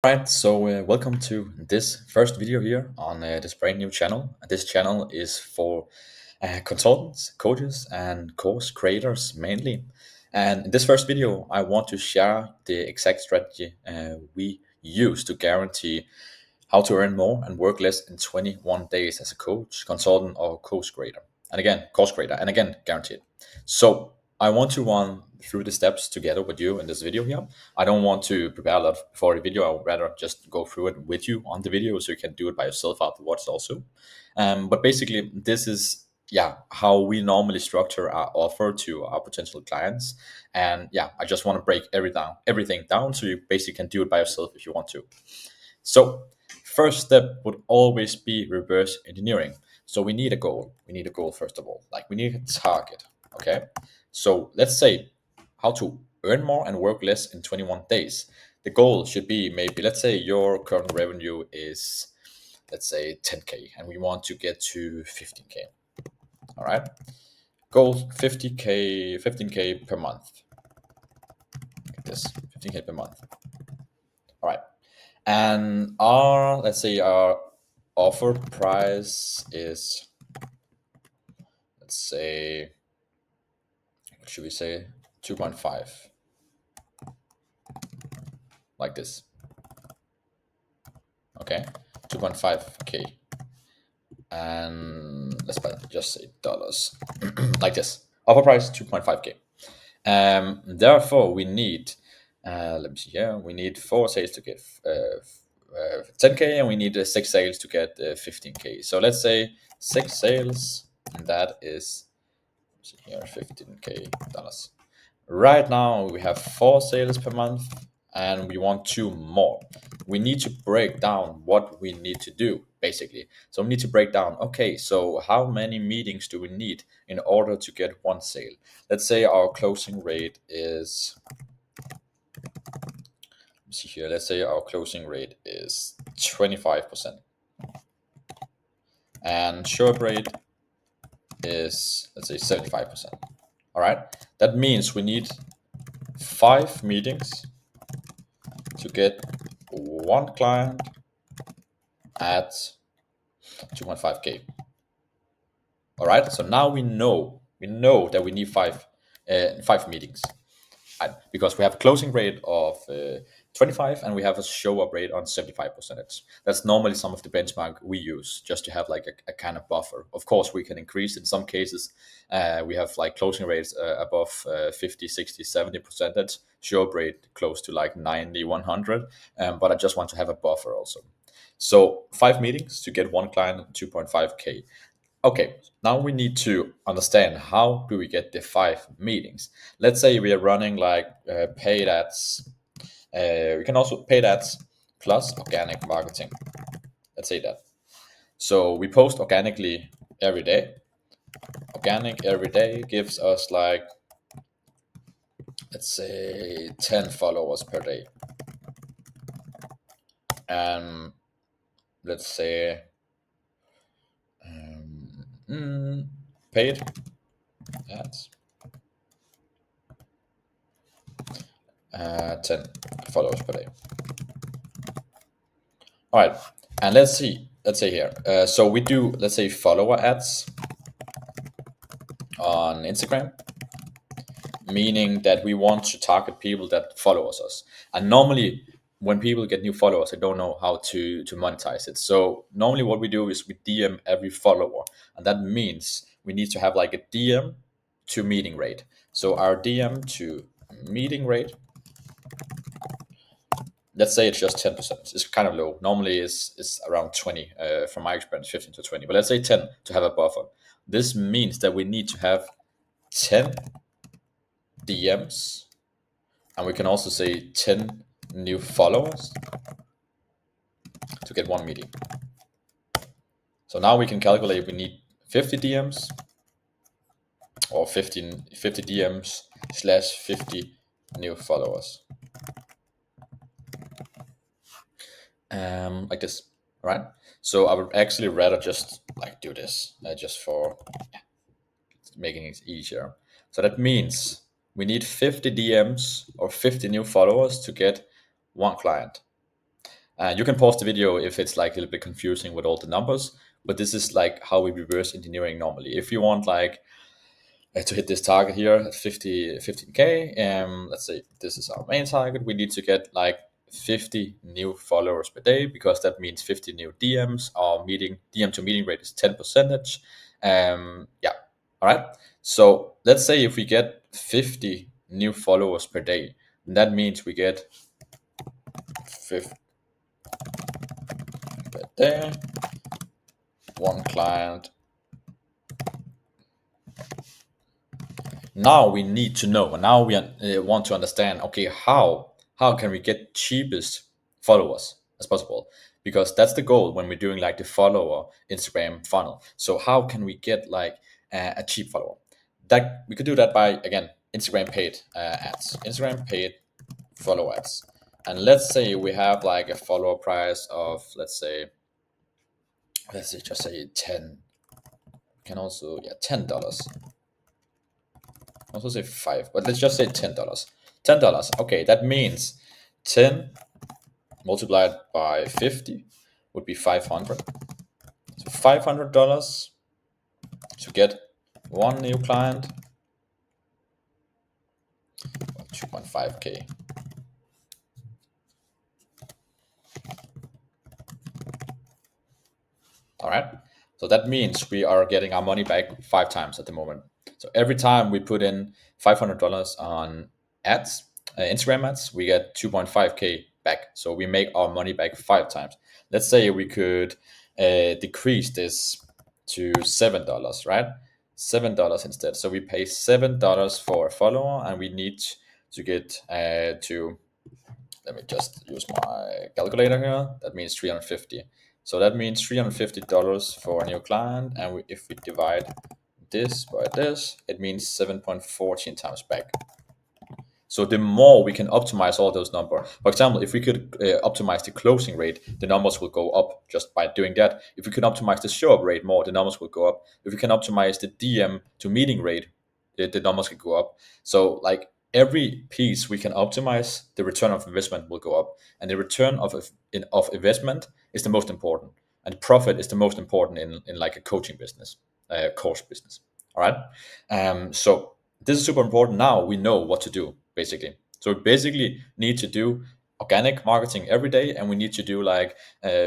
Alright, so welcome to this first video here on this brand new channel. This channel is for consultants, coaches, and course creators mainly. And in this first video, I want to share the exact strategy we use to guarantee how to earn more and work less in 21 days as a coach, consultant, or course creator, and again, guaranteed. So I want to run through the steps together with you in this video here. I don't want to prepare a lot for the video. I would rather just go through it with you on the video so you can do it by yourself afterwards also. But basically, this is how we normally structure our offer to our potential clients. And I just want to break everything down so you basically can do it by yourself if you want to. So, first step would always be reverse engineering. So, we need a goal. We need a goal, first of all. Like, we need a target. Okay. So, let's say how to earn more and work less in 21 days. The goal should be maybe, let's say your current revenue is, let's say 10K, and we want to get to 15K. All right. Goal 50K, 15K per month. Like this, 15K per month. All right. And let's say our offer price is, let's say, what should we say? 2.5, like this. Okay, 2.5K. And just say dollars, like this. Offer price 2.5K. Therefore, we need, let me see here, we need four sales to get 10K, and we need six sales to get 15K. So let's say six sales, and that is, let's see here, 15K dollars. Right now, we have four sales per month, and we want two more. We need to break down what we need to do, basically. So we need to break down, okay, so how many meetings do we need in order to get one sale? Let's say our closing rate is, let's see here, let's say our closing rate is 25%. And show up rate is, let's say, 75%. All right, that means we need five meetings to get one client at 2.5K. All right, so now we know that we need five meetings, right? Because we have a closing rate of 25, and we have a show up rate on 75%. That's normally some of the benchmark we use just to have like a kind of buffer. Of course, we can increase in some cases. We have like closing rates above 50, 60, 70%, show up rate close to like 90, 100. But I just want to have a buffer also. So five meetings to get one client at 2.5K. Okay, now we need to understand how do we get the five meetings. Let's say we are running like paid ads. We can also paid ads plus organic marketing. Let's say that. So we post organically every day. Organic every day gives us like, let's say 10 followers per day. And let's say paid ads, 10 followers per day. All right, and let's see. Let's say here. So we do, let's say, follower ads on Instagram, meaning that we want to target people that follow us. And normally, when people get new followers, they don't know how to monetize it. So normally, what we do is we DM every follower, and that means we need to have like a DM to meeting rate. So our DM to meeting rate, let's say it's just 10%. It's kind of low. Normally it's around 20, from my experience, 15 to 20. But let's say 10 to have a buffer. This means that we need to have 10 DMs, and we can also say 10 new followers to get one meeting. So now we can calculate we need 50 DMs or 50 DMs slash 50 new followers. Like this, right? So I would actually rather just like do this just for making it easier. So that means we need 50 DMs or 50 new followers to get one client. You can pause the video if it's like a little bit confusing with all the numbers, but this is like how we reverse engineering normally. If you want like to hit this target here at 15K, let's say this is our main target, we need to get like 50 new followers per day, because that means 50 new DMs. Our meeting DM to meeting rate is 10%. Yeah, all right. So let's say if we get 50 new followers per day, that means we get 50 per day, one client. Now we need to know. Now we want to understand. Okay, how can we get cheapest followers as possible? Because that's the goal when we're doing like the follower Instagram funnel. So how can we get like a cheap follower? That we could do that by, again, Instagram paid ads, Instagram paid follow ads. And let's say we have like a follower price of, let's say just say 10. Can also, yeah, $10. Also say five, but let's just say $10. $10. Okay, that means 10 multiplied by 50 would be 500. So $500 to get one new client, 2.5K. All right. So that means we are getting our money back 5 times at the moment. So every time we put in $500 on ads, Instagram ads, we get 2.5K back. So we make our money back 5 times. Let's say we could decrease this to $7, right? $7 instead. So we pay $7 for a follower, and we need to get to, let me just use my calculator here. That means 350. So that means $350 for a new client. And if we divide this by this, it means 7.14 times back. So the more we can optimize all those numbers. For example, if we could optimize the closing rate, the numbers will go up just by doing that. If we can optimize the show up rate more, the numbers will go up. If we can optimize the DM to meeting rate, the numbers can go up. So like every piece we can optimize, the return of investment will go up, and the return of investment is the most important, and profit is the most important in like a coaching business, course business. All right. So this is super important. Now we know what to do basically. So we basically need to do organic marketing every day, and we need to do like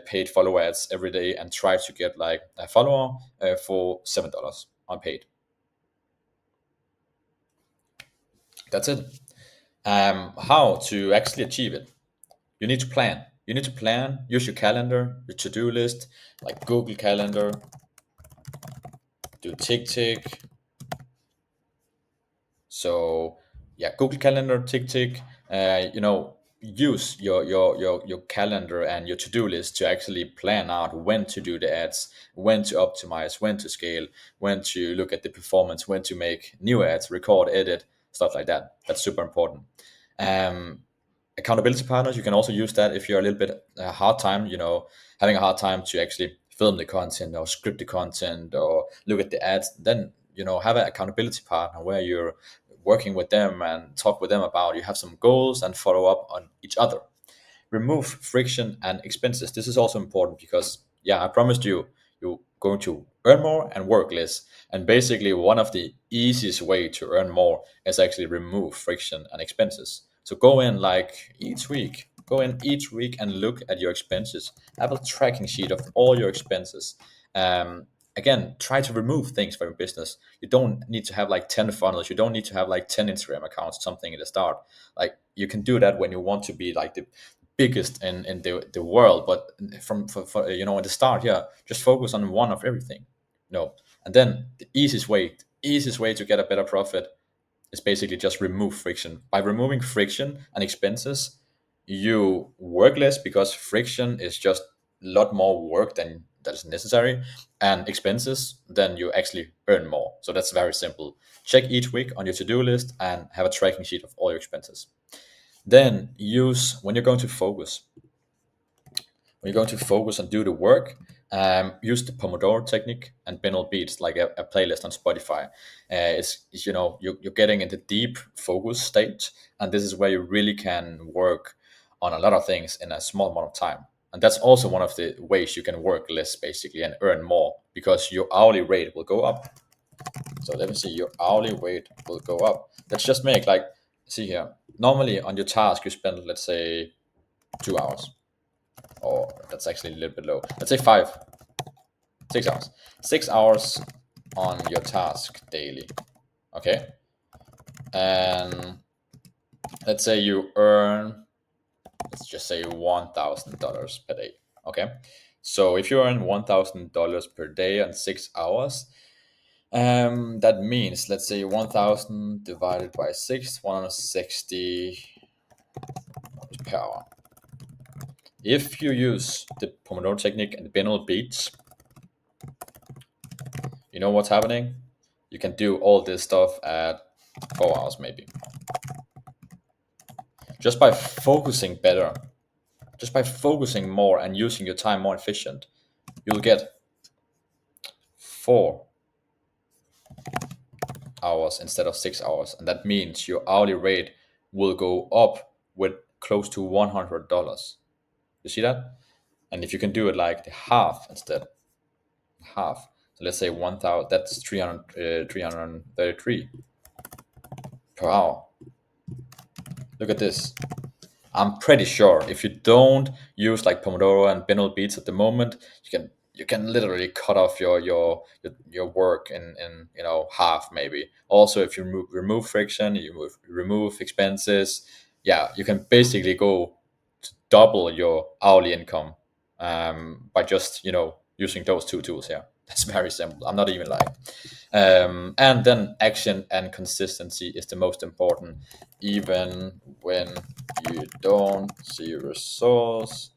paid follow ads every day, and try to get like a follower for $7 on paid. That's it. How to actually achieve it? You need to plan. You need to plan. Use your calendar, your to-do list, like Google Calendar. Do tick. So yeah, Google Calendar, tick. Use your calendar and your to-do list to actually plan out when to do the ads, when to optimize, when to scale, when to look at the performance, when to make new ads, record, edit, stuff like that. That's super important. Um, Accountability partners, you can also use that if you're a little bit hard time, having a hard time to actually film the content or script the content or look at the ads. Then have an accountability partner where you're working with them and talk with them about, you have some goals and follow up on each other. Remove friction and expenses. This is also important because, yeah, I promised you're going to earn more and work less. And basically, one of the easiest way to earn more is actually remove friction and expenses. So go in each week and look at your expenses. Have a tracking sheet of all your expenses. Again, try to remove things from your business. You don't need to have like 10 funnels. You don't need to have like 10 Instagram accounts, something at the start. Like you can do that when you want to be like the biggest in the world, but from for at the start, yeah, just focus on one of everything. No. And then the easiest way to get a better profit is basically just remove friction. By removing friction and expenses, you work less because friction is just a lot more work than that is necessary, and expenses, then you actually earn more. So that's very simple. Check each week on your to-do list and have a tracking sheet of all your expenses. Then use when you're going to focus and do the work, use the Pomodoro technique and binaural beats, like a playlist on Spotify. You're getting into deep focus state, and this is where you really can work on a lot of things in a small amount of time. And that's also one of the ways you can work less basically and earn more, because your hourly rate will go up. So let me see, your hourly rate will go up. Let's just make like, see here, normally on your task you spend, let's say, 2 hours, or that's actually a little bit low. Let's say 6 hours. 6 hours on your task daily. Okay. And let's say you earn, let's just say $1,000 per day. Okay. So if you earn $1,000 per day on 6 hours, that means, let's say 1,000 divided by 6, 160 per hour. If you use the Pomodoro technique and the binaural beats, you know what's happening? You can do all this stuff at 4 hours maybe. Just by focusing better, just by focusing more and using your time more efficient, you'll get 4 hours instead of 6 hours. And that means your hourly rate will go up with close to $100. You see that? And if you can do it like the half instead, half. So let's say 1,000, that's 333 per hour. Look at this. I'm pretty sure if you don't use like Pomodoro and binaural beats at the moment, you can literally cut off your work in half maybe. Also, if you remove friction, you remove expenses, yeah, you can basically go to double your hourly income by just using those two tools here. That's very simple. I'm not even lying. And then action and consistency is the most important, even when you don't see results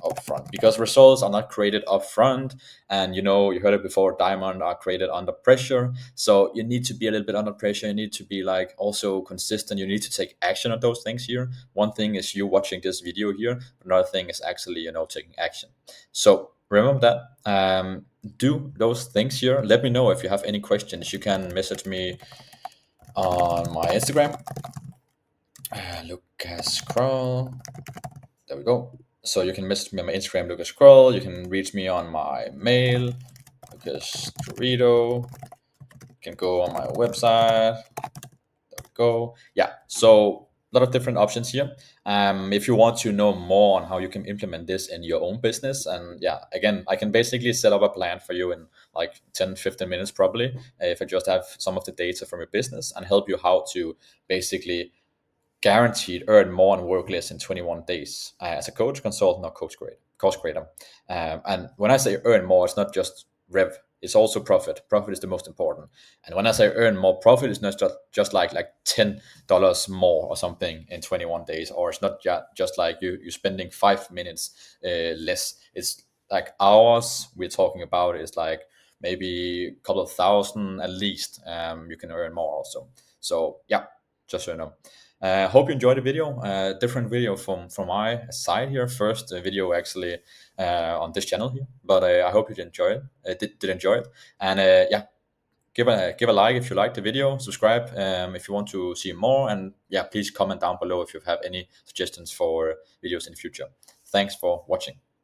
upfront, because results are not created upfront. And you heard it before, diamond are created under pressure. So you need to be a little bit under pressure. You need to be like also consistent. You need to take action on those things here. One thing is you watching this video here, another thing is actually taking action. So remember that. Do those things here. Let me know if you have any questions. You can message me on my Instagram, Lucas Kroll. There we go. So you can message me on my Instagram, Lucas Kroll. You can reach me on my mail, Lucas Dorito. You can go on my website. There we go. Yeah. So a lot of different options here. If you want to know more on how you can implement this in your own business, and yeah, again, I can basically set up a plan for you in like 10-15 minutes probably, if I just have some of the data from your business and help you how to basically guaranteed earn more and work less in 21 days as a coach, consultant, or course creator. And when I say earn more, it's not just rev, it's also profit. Profit is the most important. And when I say earn more profit, it's not just like $10 more or something in 21 days, or it's not just like you spending 5 minutes less. It's like hours we're talking about. Is like maybe a couple of thousand at least. You can earn more also. So yeah, just so you know. Hope you enjoyed the video. Different video from my side here. First video actually on this channel here, but I hope you did enjoy it. Did enjoy it, and yeah, give a like if you liked the video. Subscribe if you want to see more, and yeah, please comment down below if you have any suggestions for videos in the future. Thanks for watching.